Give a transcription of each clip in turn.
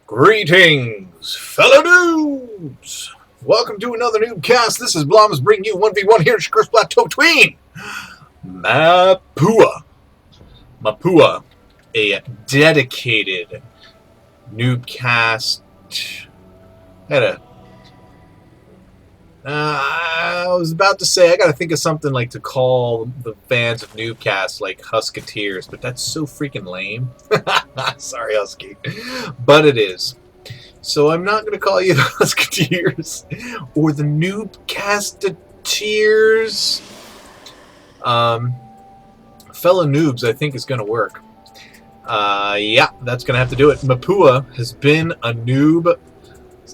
Greetings, fellow noobs! Welcome to another NuubCast. This is Blums bringing you 1v1 here in Shakur's Plateau between Mapua. Mapua, a dedicated NuubCast. I was about to say, I gotta think of something like to call the fans of NuubCast like Husketeers, but that's so freaking lame. Sorry, Husky. But it is. So I'm not gonna call you the Husketeers or the NuubCasteteers. Fellow noobs, I think is gonna work. Yeah, that's gonna have to do it. Mapua has been a noob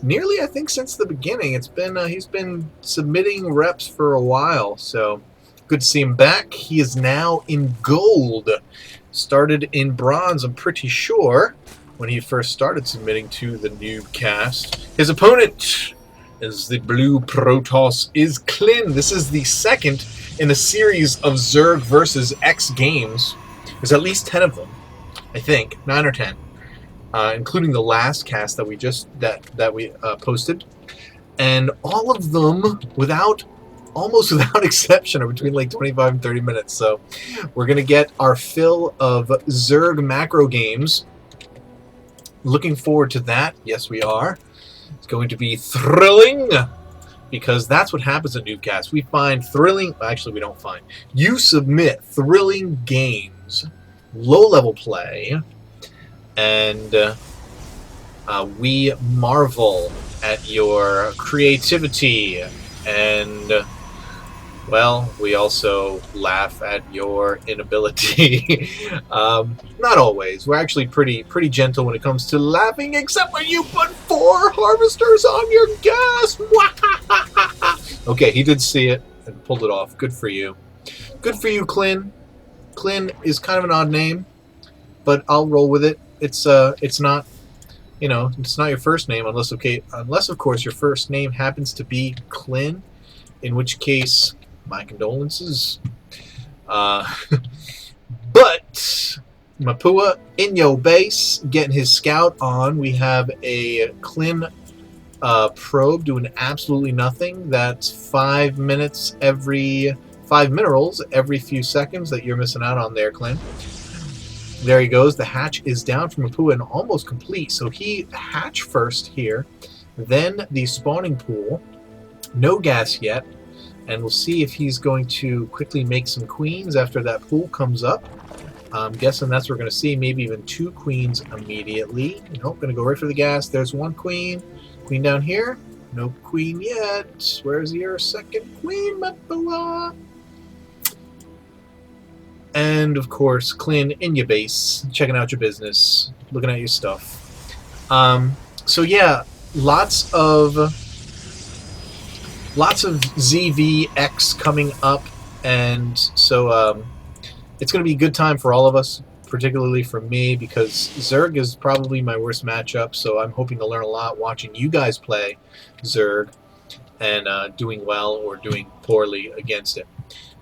nearly, I think, since the beginning. It's been he's been submitting reps for a while, so good to see him back. He is now in gold. Started in bronze, I'm pretty sure, when he first started submitting to the NuubCast. His opponent is the blue Protoss, is Klin. This is the second in a series of Zerg versus X games. There's at least 10 of them, I think, 9 or 10. Including the last cast that we just posted, and all of them almost without exception are between like 25 and 30 minutes. So we're gonna get our fill of Zerg macro games. Looking forward to that. Yes, we are. It's going to be thrilling because that's what happens at NuubCast. We find thrilling. Actually, we don't find. You submit thrilling games, low-level play. And we marvel at your creativity, and well, we also laugh at your inability. Not always. We're actually pretty gentle when it comes to laughing, except when you put 4 harvesters on your gas. Okay, he did see it and pulled it off. Good for you. Good for you, Klin. Klin is kind of an odd name, but I'll roll with it. It's not, you know, it's not your first name unless of course your first name happens to be Klin, in which case my condolences. But Mapua in your base, getting his scout on. We have a Klin probe doing absolutely nothing. That's 5 minutes every 5 minerals every few seconds that you're missing out on there, Klin. There he goes. The hatch is down from Mapua and almost complete. So he hatch first here, then the spawning pool. No gas yet, and we'll see if he's going to quickly make some queens after that pool comes up. I'm guessing that's what we're going to see. Maybe even 2 queens immediately. Nope, going to go right for the gas. There's 1 queen. Queen down here. No queen yet. Where's your second queen, Mapua? And of course, Klin in your base, checking out your business, looking at your stuff. So yeah, lots of ZvX coming up, and so it's going to be a good time for all of us, particularly for me, because Zerg is probably my worst matchup. So I'm hoping to learn a lot watching you guys play Zerg and doing well or doing poorly against it.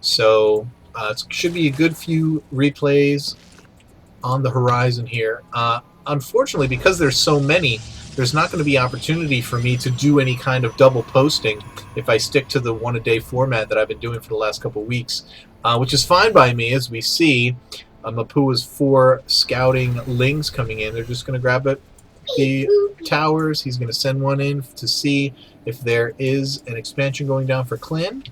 So. It should be a good few replays on the horizon here. Unfortunately, because there's so many, there's not going to be opportunity for me to do any kind of double posting if I stick to the 1-a-day format that I've been doing for the last couple of weeks, which is fine by me. As we see, Mapua's 4 scouting lings coming in. They're just going to grab it. The towers. He's going to send one in to see if there is an expansion going down for Klin,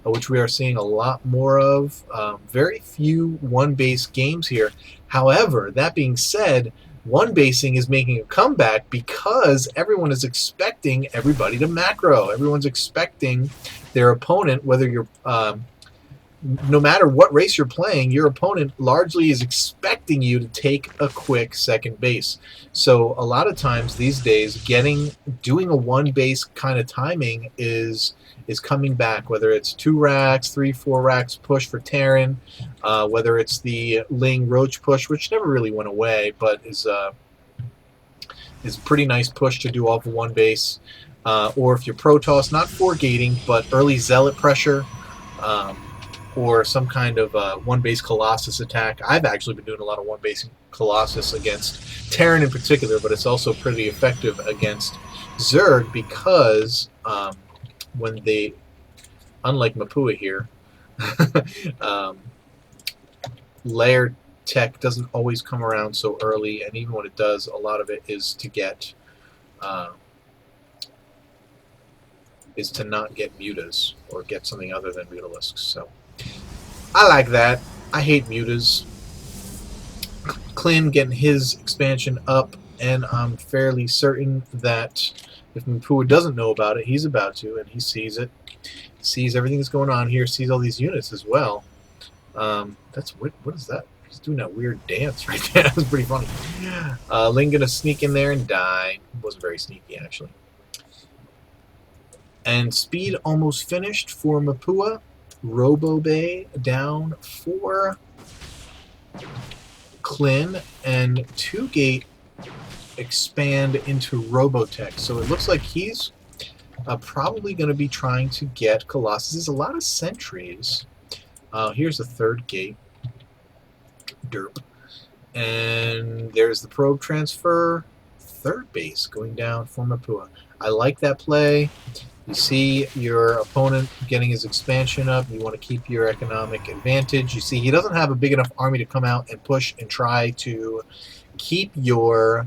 which we are seeing a lot more of. Very few one-base games here. However, that being said, one-basing is making a comeback because everyone is expecting everybody to macro. Everyone's expecting their opponent, whether you're no matter what race you're playing, your opponent largely is expecting you to take a quick second base. So a lot of times these days, doing a one-base kind of timing is coming back, whether it's 2 racks, 3, 4 racks push for Terran, whether it's the Ling Roach push, which never really went away, but is a pretty nice push to do off of one base, or if you're Protoss, not for gating, but early Zealot pressure, or some kind of one-base Colossus attack. I've actually been doing a lot of one-base Colossus against Terran in particular, but it's also pretty effective against Zerg because when they, unlike Mapua here, layer tech doesn't always come around so early, and even when it does, a lot of it is to get is to not get mutas or get something other than mutalisks. So I like that. I hate mutas. Klin getting his expansion up, and I'm fairly certain that if Mapua doesn't know about it, he's about to, and he sees it. Sees everything that's going on here, sees all these units as well. That's what is that? He's doing that weird dance right there. That was pretty funny. Ling gonna sneak in there and die. Wasn't very sneaky actually. And speed almost finished for Mapua. Robo Bay down for Klin, and 2-gate expand into Robotech. So it looks like he's probably going to be trying to get Colossus. There's a lot of sentries. Here's a 3rd gate. Derp. And there's the probe transfer. 3rd base going down for Mapua. I like that play. You see your opponent getting his expansion up. You want to keep your economic advantage. You see he doesn't have a big enough army to come out and push and try to keep your,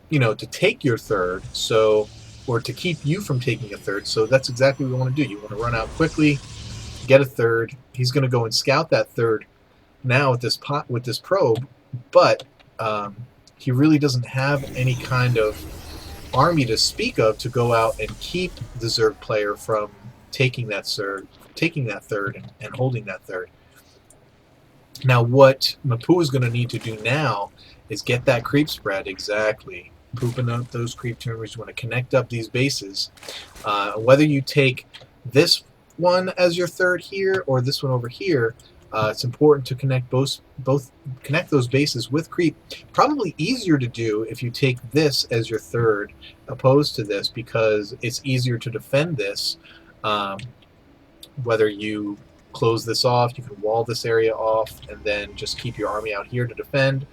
you know, to take your 3rd, so, or to keep you from taking a 3rd. So that's exactly what we want to do. You want to run out quickly, get a 3rd. He's going to go and scout that 3rd now with this probe, but he really doesn't have any kind of army to speak of to go out and keep the Zerg player from taking that 3rd and holding that 3rd. Now what Mapua is going to need to do now is get that creep spread exactly. Pooping up those creep tumors. You want to connect up these bases. Whether you take this one as your 3rd here or this one over here, it's important to connect both connect those bases with creep. Probably easier to do if you take this as your 3rd opposed to this, because it's easier to defend this. Whether you close this off, you can wall this area off and then just keep your army out here to defend.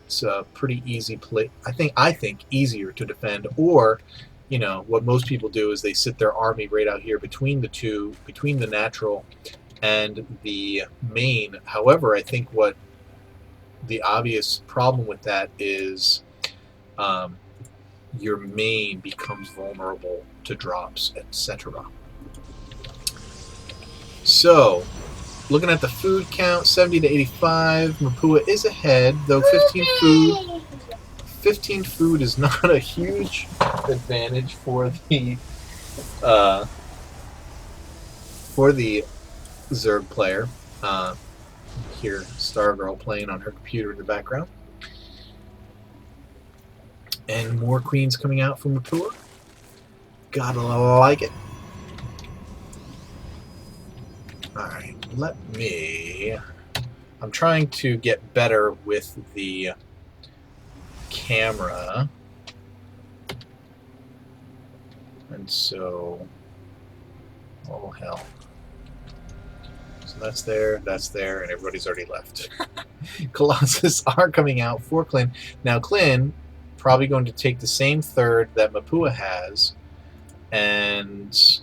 It's a pretty easy play. I think easier to defend. Or, you know, what most people do is they sit their army right out here between the two, between the natural and the main. However, I think what the obvious problem with that is your main becomes vulnerable to drops, etc. So, looking at the food count, 70 to 85. Mapua is ahead, though 15 food. 15 food is not a huge advantage for the Zerg player. Here, Stargirl playing on her computer in the background. And more queens coming out from Mapua. Gotta like it. Alright, I'm trying to get better with the camera. And so, oh hell. So that's there, and everybody's already left. Colossus are coming out for Klin. Now Klin probably going to take the same 3rd that Mapua has, and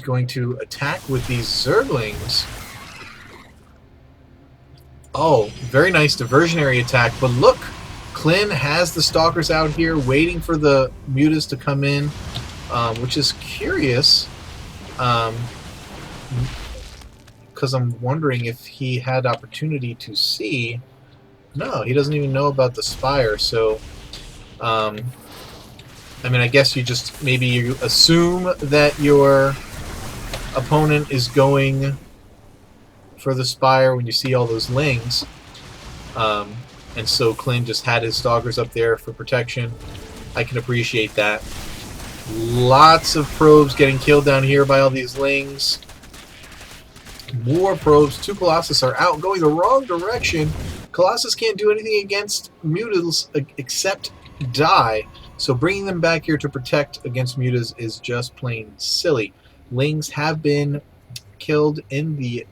going to attack with these Zerglings. Oh, very nice diversionary attack, but look, Klin has the Stalkers out here waiting for the mutas to come in, which is curious, because I'm wondering if he had opportunity to see. No, he doesn't even know about the Spire, so I mean, I guess you just, maybe you assume that your opponent is going for the Spire when you see all those Lings, and so Klin just had his Stalkers up there for protection. I can appreciate that. Lots of probes getting killed down here by all these Lings. More probes. 2 Colossus are out, going the wrong direction. Colossus can't do anything against Mutals except die. So bringing them back here to protect against mutas is just plain silly. Lings have been killed in the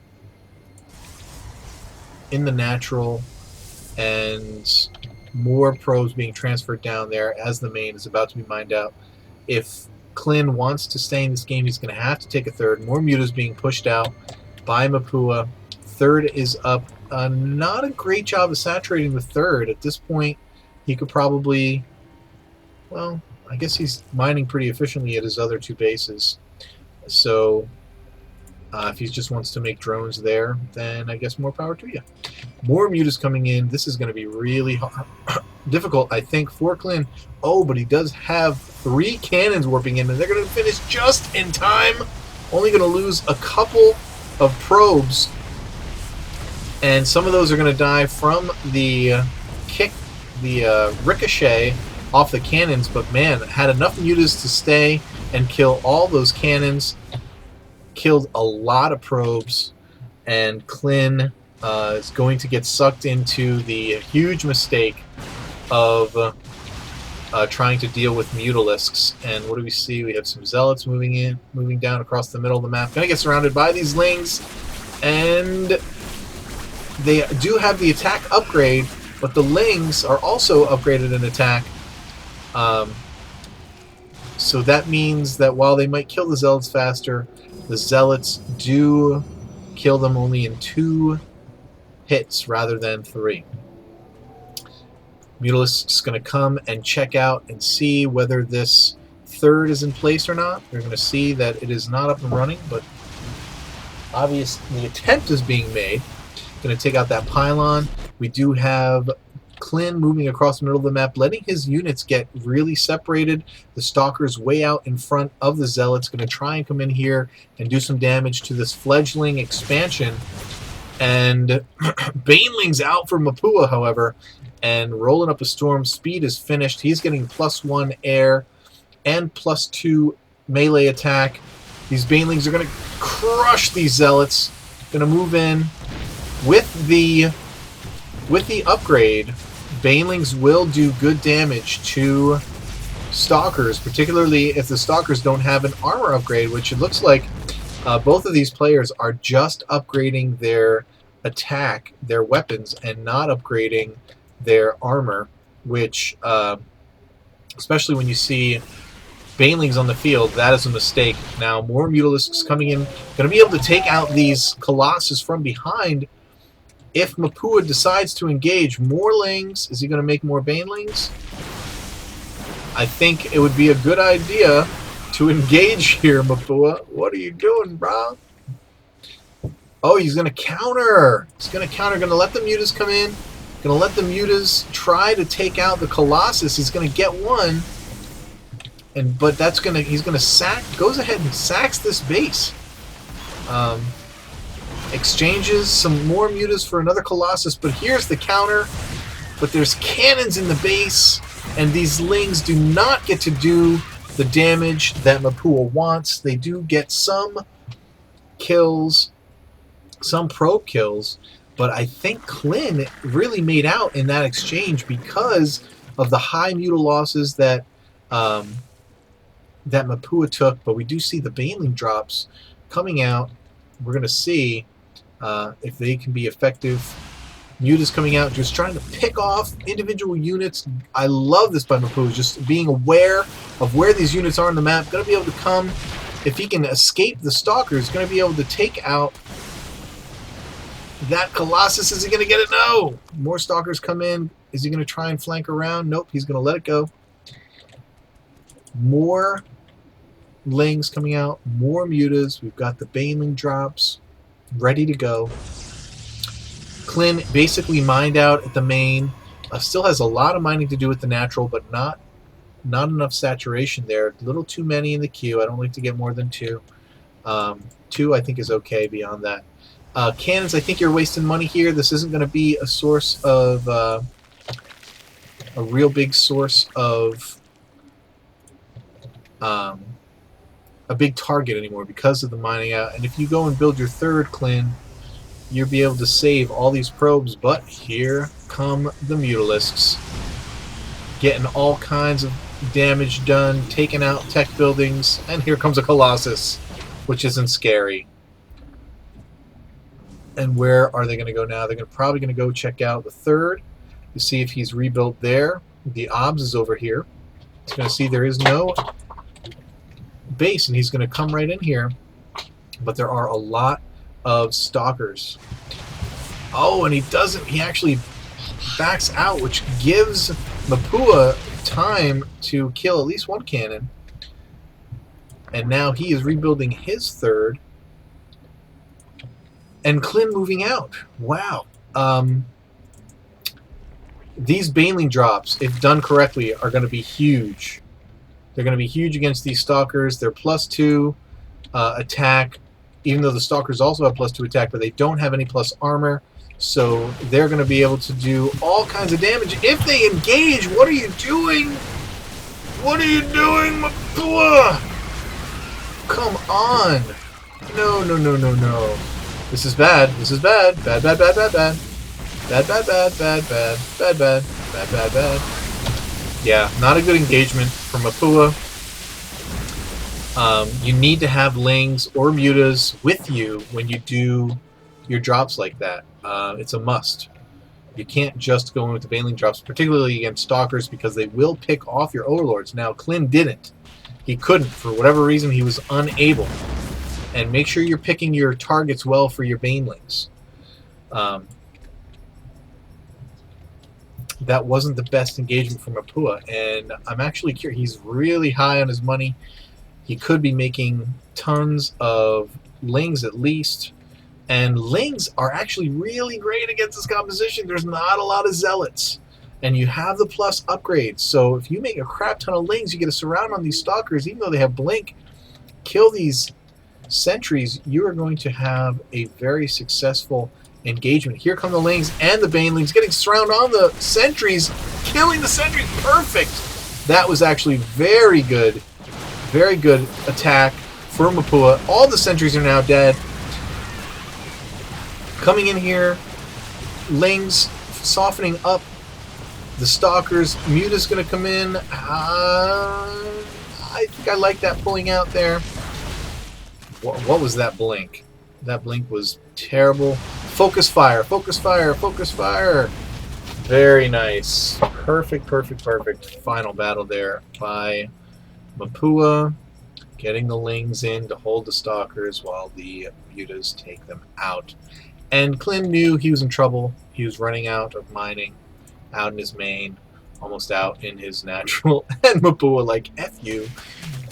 natural, and more probes being transferred down there as the main is about to be mined out. If Klin wants to stay in this game, he's going to have to take a third. More mutas being pushed out by Mapua. Third is up. Not a great job of saturating the third. At this point, he could probably... Well, I guess he's mining pretty efficiently at his other two bases. So, if he just wants to make drones there, then I guess more power to you. More mutas coming in. This is going to be really difficult, I think, for Klin. Oh, but he does have 3 cannons warping in, and they're going to finish just in time. Only going to lose a couple of probes, and some of those are going to die from the ricochet off the cannons, but man, had enough mutas to stay and kill all those cannons. Killed a lot of probes, and Klin is going to get sucked into the huge mistake of trying to deal with mutalisks. And what do we see? We have some zealots moving down across the middle of the map. Gonna get surrounded by these lings, and they do have the attack upgrade, but the lings are also upgraded in attack. So that means that while they might kill the zealots faster, the zealots do kill them only in 2 hits rather than 3. Mutalist's going to come and check out and see whether this third is in place or not. They're going to see that it is not up and running, but obviously the attempt is being made. Going to take out that pylon. We do have Klin moving across the middle of the map, letting his units get really separated. The Stalker's way out in front of the Zealots, going to try and come in here and do some damage to this fledgling expansion. And Baneling's out for Mapua, however, and rolling up a storm. Speed is finished. He's getting +1 air and +2 melee attack. These Banelings are going to crush these Zealots. Going to move in with the upgrade. Banelings will do good damage to Stalkers, particularly if the Stalkers don't have an armor upgrade, which it looks like both of these players are just upgrading their attack, their weapons, and not upgrading their armor, which, especially when you see Banelings on the field, that is a mistake. Now, more Mutalisks coming in, going to be able to take out these Colossus from behind. If Mapua decides to engage more Lings, is he going to make more Banelings? I think it would be a good idea to engage here, Mapua. What are you doing, bro? Oh, he's going to counter. He's going to counter. Going to let the Mutas come in. Going to let the Mutas try to take out the Colossus. He's going to get one. But that's going to... He's going to sack... Goes ahead and sacks this base. Exchanges some more Mutas for another Colossus, but here's the counter. But there's cannons in the base, and these Lings do not get to do the damage that Mapua wants. They do get some kills, some probe kills, but I think Klin really made out in that exchange because of the high Muta losses that that Mapua took. But we do see the Baneling drops coming out. We're going to see if they can be effective. Muta's coming out, just trying to pick off individual units. I love this by Mapua, just being aware of where these units are on the map. Going to be able to come, if he can escape the Stalkers, going to be able to take out that Colossus. Is he going to get it? No! More Stalkers come in. Is he going to try and flank around? Nope, he's going to let it go. More Lings coming out, more Mutas. We've got the Baneling drops ready to go. Klin basically mined out at the main. Still has a lot of mining to do with the natural, but not enough saturation there. A little too many in the queue. I don't like to get more than 2. 2 I think is okay beyond that. Cannons, I think you're wasting money here. This isn't going to be a source of... a real big source of... a big target anymore because of the mining out. And if you go and build your third Klin, you'll be able to save all these probes. But here come the Mutalisks, getting all kinds of damage done, taking out tech buildings, and here comes a Colossus, which isn't scary. And where are they going to go now? They're probably going to go check out the third to see if he's rebuilt there. The OBS is over here. He's going to see there is no base, and he's going to come right in here. But there are a lot of stalkers. Oh, and he doesn't. He actually backs out, which gives Mapua time to kill at least one cannon. And now he is rebuilding his third. And Klin moving out. Wow. These Baneling drops, if done correctly, are going to be huge. They're going to be huge against these Stalkers. They're +2 attack, even though the Stalkers also have +2 attack, but they don't have any plus armor. So they're going to be able to do all kinds of damage. If they engage, what are you doing? What are you doing, Mapua? Come on. No, no, no, no, no. This is bad. This is bad. Bad, bad, bad, bad, bad. Bad, bad, bad, bad, bad, bad, bad, bad, bad, bad. Yeah, not a good engagement from Mapua. You need to have Lings or Mutas with you when you do your drops like that. It's a must. You can't just go in with the Baneling drops, particularly against Stalkers, because they will pick off your Overlords. Now, Klin didn't. He couldn't. For whatever reason, he was unable. And make sure you're picking your targets well for your Banelings. That wasn't the best engagement from Mapua, and I'm actually curious. He's really high on his money. He could be making tons of Lings at least. And Lings are actually really great against this composition. There's not a lot of Zealots. And you have the plus upgrades. So if you make a crap ton of Lings, you get a surround on these Stalkers, even though they have Blink. Kill these Sentries, you are going to have a very successful engagement. Here come the Lings and the Banelings getting surround on the Sentries, killing the Sentries. Perfect. That was actually very good attack for Mapua. All the Sentries are now dead. Coming in here, Lings softening up the Stalkers. Muta's going to come in. I think I like that pulling out there. What was that blink? That blink was terrible. Focus fire, focus fire, focus fire. Very nice. Perfect, perfect, perfect. Final battle there by Mapua. Getting the Lings in to hold the Stalkers while the Mutas take them out. And Klin knew he was in trouble. He was running out of mining, out in his main, almost out in his natural. And Mapua like, F you.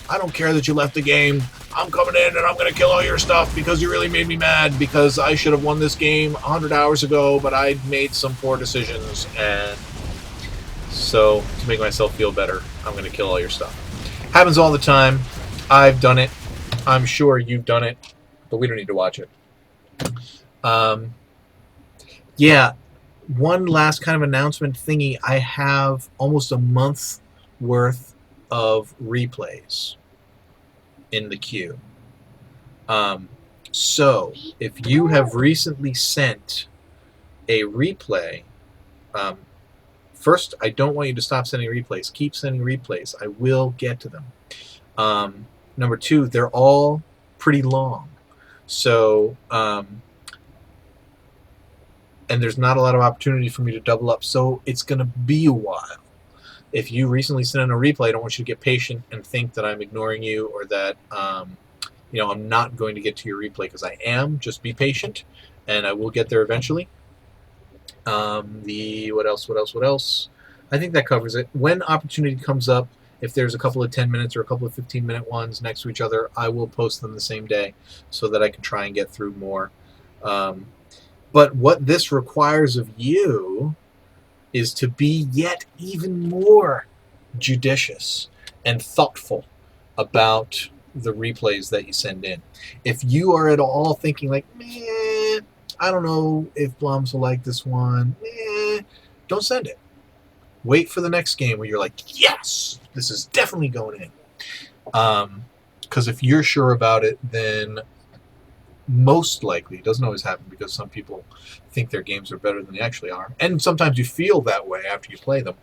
I don't care that you left the game. I'm coming in and I'm going to kill all your stuff because you really made me mad because I should have won this game 100 hours ago, but I made some poor decisions. And so to make myself feel better, I'm going to kill all your stuff. Happens all the time. I've done it. I'm sure you've done it, but we don't need to watch it. Yeah, one last kind of announcement thingy. I have almost a month worth of replays in the queue. So if you have recently sent a replay, first, I don't want you to stop sending replays. Keep sending replays. I will get to them. Number two, they're all pretty long. So, and there's not a lot of opportunity for me to double up. So it's going to be a while. If you recently sent in a replay, I don't want you to get patient and think that I'm ignoring you or that you know, I'm not going to get to your replay, because I am. Just be patient, and I will get there eventually. What else? I think that covers it. When opportunity comes up, if there's a couple of 10 minutes or a couple of 15-minute ones next to each other, I will post them the same day so that I can try and get through more. But what this requires of you is to be yet even more judicious and thoughtful about the replays that you send in. If you are at all thinking like, I don't know if Blums will like this one, don't send it. Wait for the next game where you're like, yes, this is definitely going in. Because if you're sure about it, then most likely, it doesn't always happen because some people think their games are better than they actually are. And sometimes you feel that way after you play them.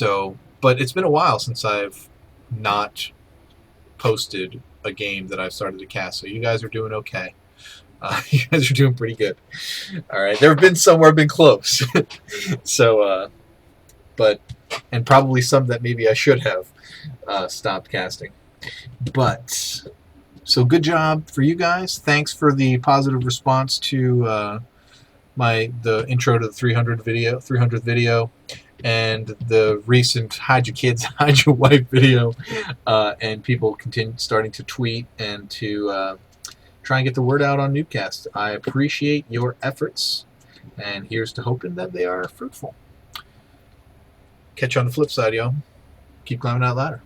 So, but it's been a while since I've not posted a game that I've started to cast. So you guys are doing okay. You guys are doing pretty good. All right, there have been some where I've been close. So, but and probably some that maybe I should have stopped casting. But so good job for you guys. Thanks for the positive response to the intro to the 300th video, and the recent Hide Your Kids, Hide Your Wife video, and people starting to tweet and to try and get the word out on NuubCast. I appreciate your efforts, and here's to hoping that they are fruitful. Catch you on the flip side, yo. Keep climbing that ladder.